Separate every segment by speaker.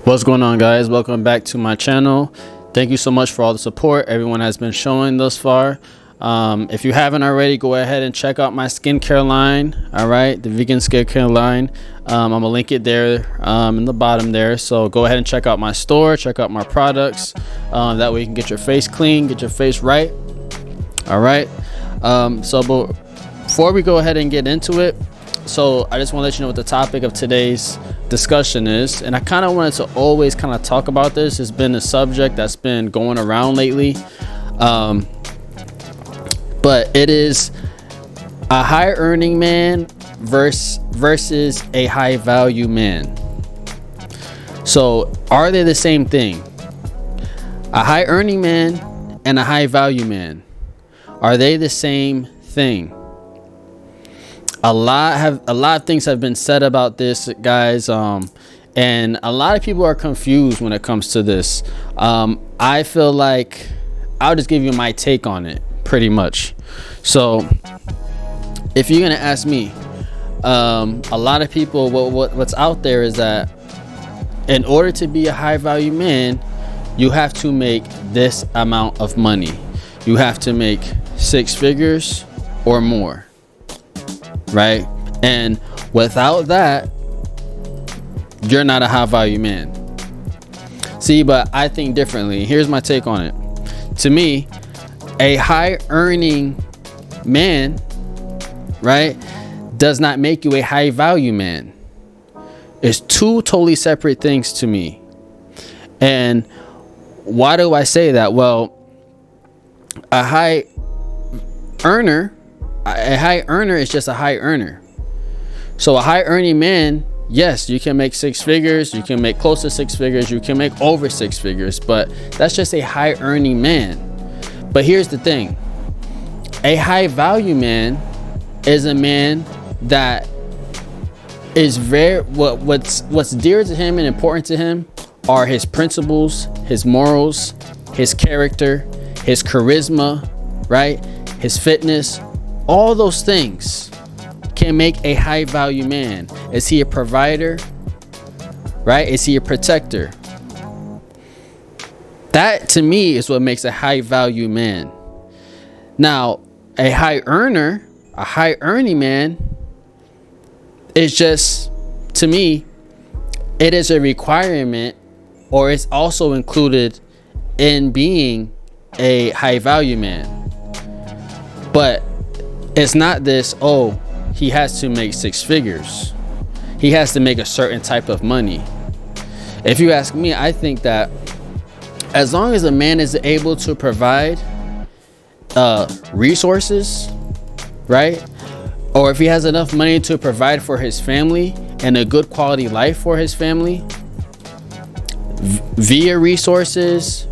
Speaker 1: What's going on, guys? Welcome back to my channel. Thank you so much for all the support everyone has been showing thus far. If you haven't already, go ahead and check out my skincare line. All right, the vegan skincare line. I'm gonna link it there in the bottom there, so go ahead and check out my store, check out my products. That way you can get your face clean, get your face right. All right, but before we go ahead and get into it, so I just want to let you know what the topic of today's discussion is, and I kind of wanted to always kind of talk about this. It's been a subject that's been going around lately, but it is a high earning man versus a high value man. So are they the same thing? A high earning man and a high value man, are they the same thing? A lot of things have been said about this, guys, and a lot of people are confused when it comes to this. I feel like I'll just give you my take on it, pretty much. So if you're gonna ask me, a lot of people, what's out there is that in order to be a high value man, you have to make this amount of money. You have to make 6 figures or more, right? And without that, you're not a high value man. See, but I think differently. Here's my take on it. To me, a high earning man, right, does not make you a high value man. It's two totally separate things to me. And why do I say that? Well, a high earner is just a high earner. So a high earning man, yes, you can make 6 figures, you can make close to 6 figures, you can make over 6 figures, but that's just a high earning man. But here's the thing. A high value man is a man that is what's dear to him and important to him are his principles, his morals, his character, his charisma, right? His fitness. All those things can make a high value man. Is he a provider? Right? Is he a protector? That to me is what makes a high value man. Now, a high earning man is just, to me, it is a requirement, or it's also included in being a high value man. But it's not this, oh, he has to make 6 figures. He has to make a certain type of money. If you ask me, I think that as long as a man is able to provide resources, right? Or if he has enough money to provide for his family and a good quality life for his family via resources,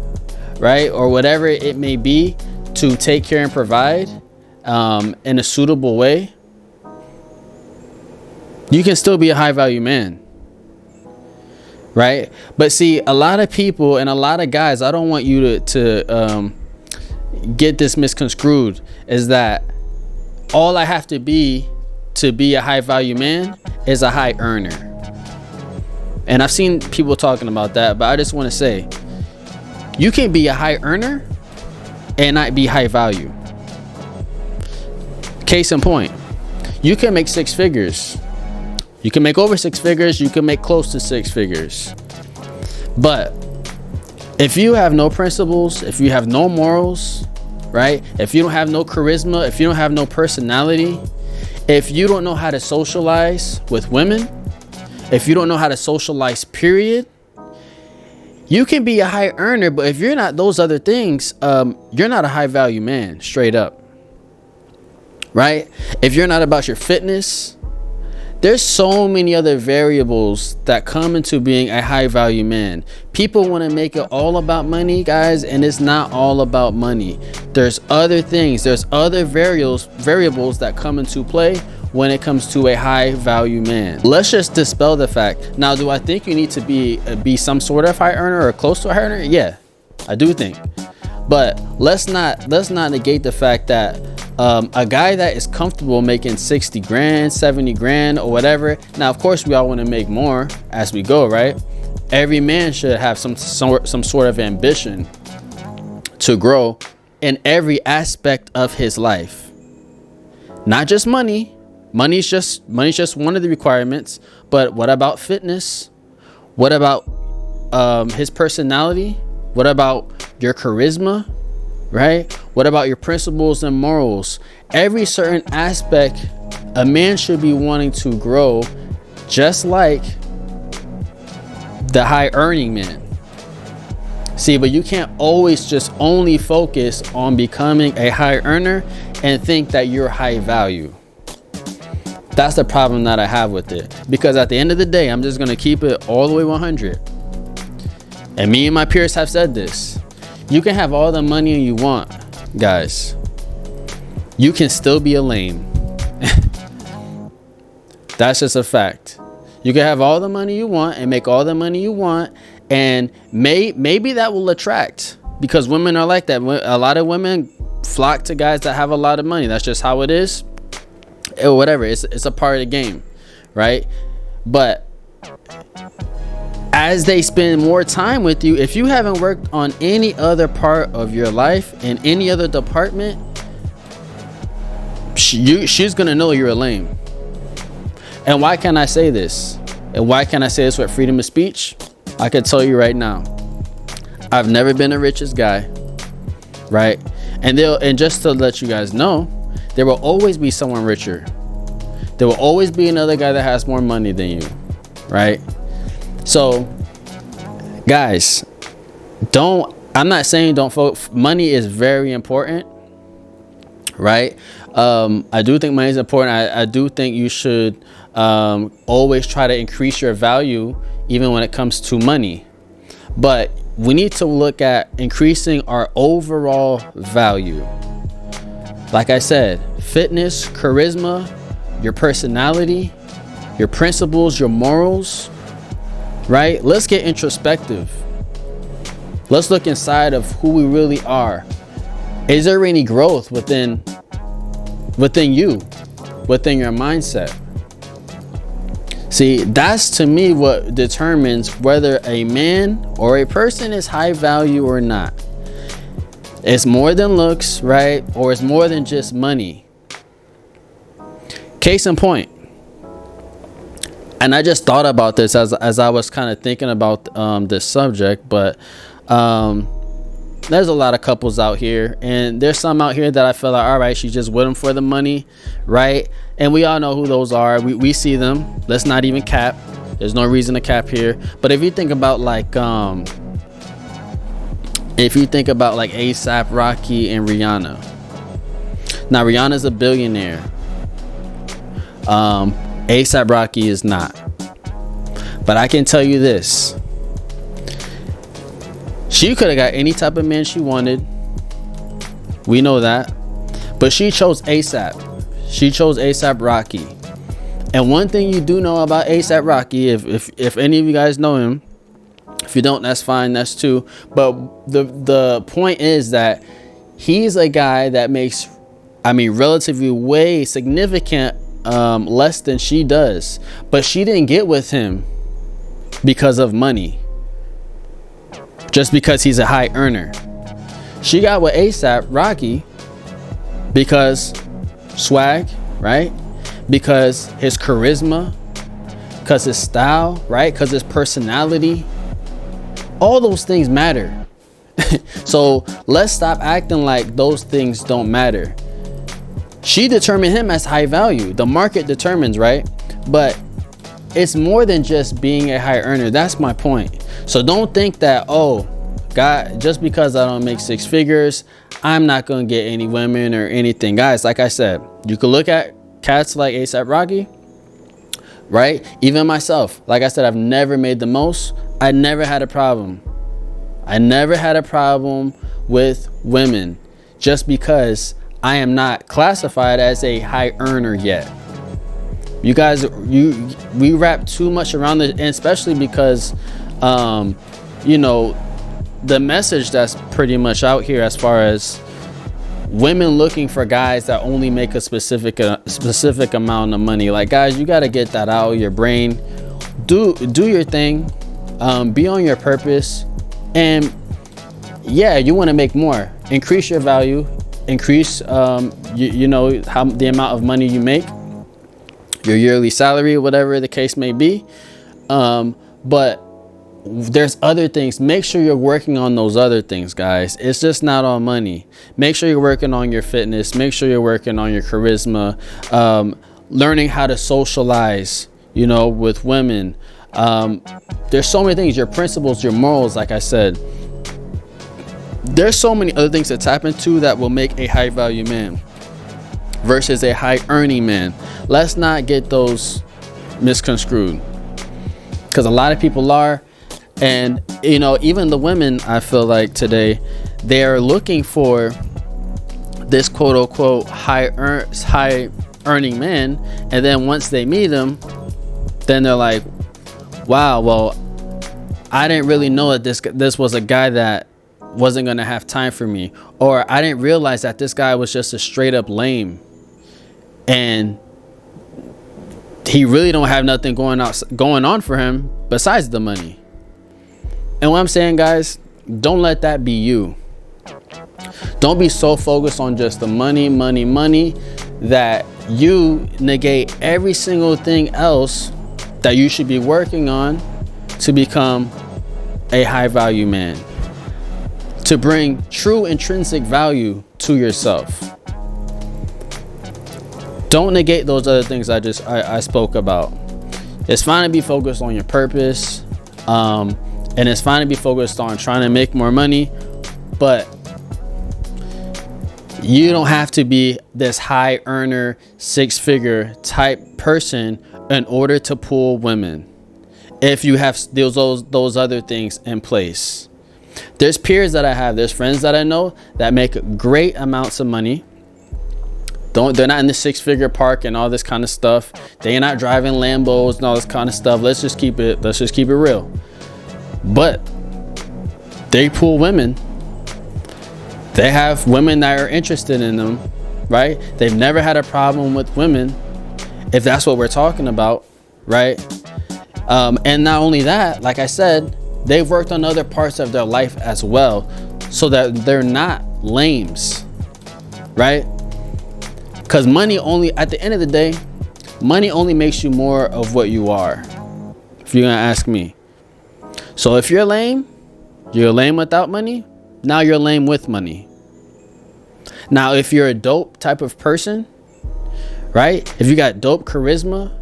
Speaker 1: right? Or whatever it may be to take care and provide in a suitable way, you can still be a high value man, right? But see, a lot of people and a lot of guys, I don't want you to get this misconstrued, is that all I have to be a high value man is a high earner. And I've seen people talking about that, but I just want to say, you can be a high earner and not be high value. Case in point, you can make 6 figures. You can make over 6 figures. You can make close to 6 figures. But if you have no principles, if you have no morals, right? If you don't have no charisma, if you don't have no personality, if you don't know how to socialize with women, if you don't know how to socialize, period, you can be a high earner, but if you're not those other things, you're not a high value man, straight up. Right? If you're not about your fitness, there's so many other variables that come into being a high value man. People want to make it all about money, guys, and it's not all about money. There's other things, there's other variables that come into play when it comes to a high value man. Let's just dispel the fact. Now, do I think you need to be some sort of high earner or close to a high earner? Yeah, I do think. But let's not negate the fact that a guy that is comfortable making 60 grand, 70 grand or whatever. Now, of course, we all want to make more as we go, right? every man should have some sort of ambition to grow in every aspect of his life. Not just money. Money's just one of the requirements. But what about fitness? What about his personality? What about your charisma? Right? What about your principles and morals? Every certain aspect, a man should be wanting to grow, just like the high earning man. See, but you can't always just only focus on becoming a high earner and think that you're high value. That's the problem that I have with it. Because at the end of the day, I'm just going to keep it all the way 100. And me and my peers have said this. You can have all the money you want, guys. You can still be a lame. That's just a fact. You can have all the money you want and make all the money you want. And maybe that will attract, because women are like that. A lot of women flock to guys that have a lot of money. That's just how it is. Or whatever. It's a part of the game, right? But as they spend more time with you, if you haven't worked on any other part of your life in any other department, she's gonna know you're a lame. And why can I say this? And why can I say this with freedom of speech? I can tell you right now, I've never been the richest guy, right? And just to let you guys know, there will always be someone richer. There will always be another guy that has more money than you, right? So, guys, I'm not saying don't focus. Money is very important, right? I do think money is important. I do think you should always try to increase your value, even when it comes to money. But we need to look at increasing our overall value. Like I said, fitness, charisma, your personality, your principles, your morals, right? Let's get introspective. Let's look inside of who we really are. Is there any growth within you, within your mindset? See, that's to me what determines whether a man or a person is high value or not. It's more than looks, right? Or it's more than just money. Case in point. And I just thought about this as I was kind of thinking about this subject, but there's a lot of couples out here, and there's some out here that I feel like, all right, she's just with them for the money, right? And we all know who those are. We see them. Let's not even cap. There's no reason to cap here. But if you think about like ASAP Rocky and Rihanna. Now Rihanna's a billionaire. ASAP Rocky is not. But I can tell you this. She could have got any type of man she wanted. We know that. But she chose ASAP. She chose ASAP Rocky. And one thing you do know about ASAP Rocky, if any of you guys know him, if you don't, that's fine, that's too. But the point is that he's a guy that makes, relatively way significant less than she does. But she didn't get with him because of money. Just because he's a high earner. She got with ASAP Rocky because swag, right? Because his charisma, because his style, right? Because his personality. All those things matter. So let's stop acting like those things don't matter. She determined him as high value. The market determines, right? But it's more than just being a high earner. That's my point. So don't think that, oh, God, just because I don't make six figures, I'm not going to get any women or anything. Guys, like I said, you could look at cats like ASAP Rocky, right? Even myself, like I said, I've never made the most. I never had a problem. I never had a problem with women just because I am not classified as a high earner yet. You guys, we wrap too much around it, and especially because, the message that's pretty much out here as far as women looking for guys that only make a specific amount of money. Like, guys, you got to get that out of your brain. Do your thing. Be on your purpose. And yeah, you want to make more. Increase your value. Increase, you know, how the amount of money you make, your yearly salary, whatever the case may be. But there's other things. Make sure you're working on those other things, guys. It's just not all money. Make sure you're working on your fitness. Make sure you're working on your charisma, learning how to socialize, you know, with women. There's so many things, your principles, your morals, like I said. There's so many other things to tap into that will make a high value man versus a high earning man. Let's not get those misconstrued, because a lot of people are. And, you know, even the women, I feel like today, they are looking for this quote unquote high earning man. And then once they meet him, then they're like, wow, well, I didn't really know that this was a guy that wasn't going to have time for me. Or I didn't realize that this guy was just a straight up lame. And he really don't have nothing going on for him besides the money. And what I'm saying, guys, don't let that be you. Don't be so focused on just the money that you negate every single thing else that you should be working on to become a high value man, to bring true intrinsic value to yourself. Don't negate those other things I spoke about. It's fine to be focused on your purpose. And it's fine to be focused on trying to make more money, but you don't have to be this high earner, 6-figure type person in order to pull women. If you have those other things in place. There's peers that I have, there's friends that I know that make great amounts of money. They're not in the 6-figure park and all this kind of stuff. They're not driving Lambos and all this kind of stuff. Let's just keep it real. But they pull women. They have women that are interested in them, right? They've never had a problem with women, if that's what we're talking about, right? And not only that, like I said, they've worked on other parts of their life as well, so that they're not lames, right? Because money only, at the end of the day, money only makes you more of what you are, if you're gonna ask me. So if you're lame without money, now you're lame with money. Now, if you're a dope type of person, right? If you got dope charisma,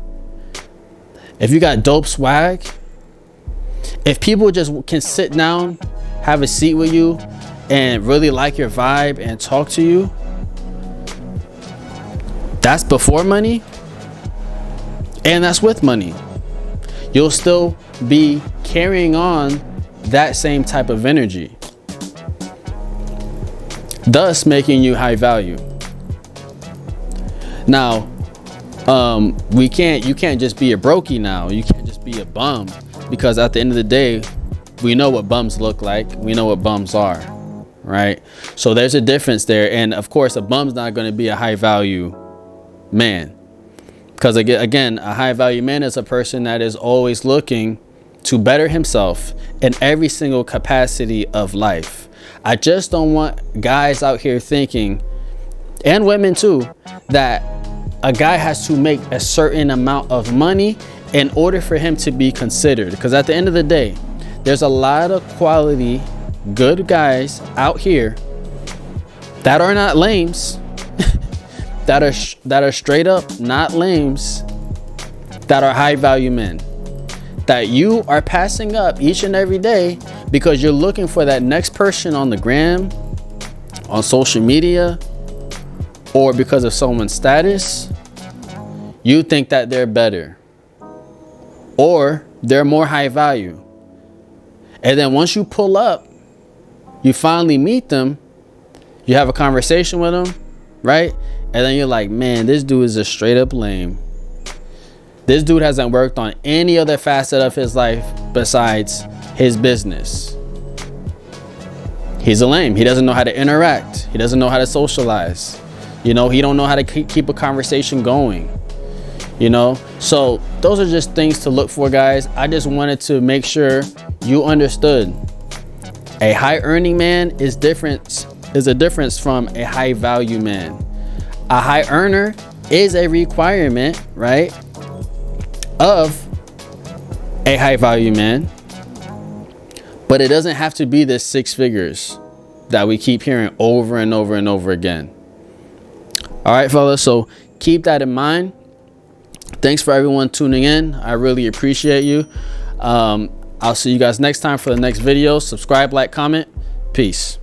Speaker 1: if you got dope swag, if people just can sit down, have a seat with you, and really like your vibe and talk to you, that's before money, and that's with money. You'll still be carrying on that same type of energy, thus making you high value. Now, you can't just be a brokey now. You can't just be a bum, because at the end of the day, we know what bums look like. We know what bums are, right? So there's a difference there. And of course, a bum's not going to be a high value man. Because again, a high value man is a person that is always looking to better himself in every single capacity of life. I just don't want guys out here thinking, and women too, that a guy has to make a certain amount of money in order for him to be considered. Because at the end of the day, there's a lot of quality, good guys out here that are not lames. that are straight up not lames, that are high value men, that you are passing up each and every day because you're looking for that next person on the gram, on social media, or because of someone's status. You think that they're better or they're more high value. And then once you pull up, you finally meet them, you have a conversation with them, right? And then you're like, man, this dude is a straight up lame. This dude hasn't worked on any other facet of his life besides his business. He's a lame. He doesn't know how to interact. He doesn't know how to socialize. You know, he don't know how to keep a conversation going. you know. So those are just things to look for, guys. I just wanted to make sure you understood a high earning man is a difference from a high value man. A high earner is a requirement, right, of a high value man, but it doesn't have to be the 6 figures that we keep hearing over and over and over again. All right, fellas, so keep that in mind. Thanks for everyone tuning in. I really appreciate you. I'll see you guys next time for the next video. Subscribe, like, comment. Peace.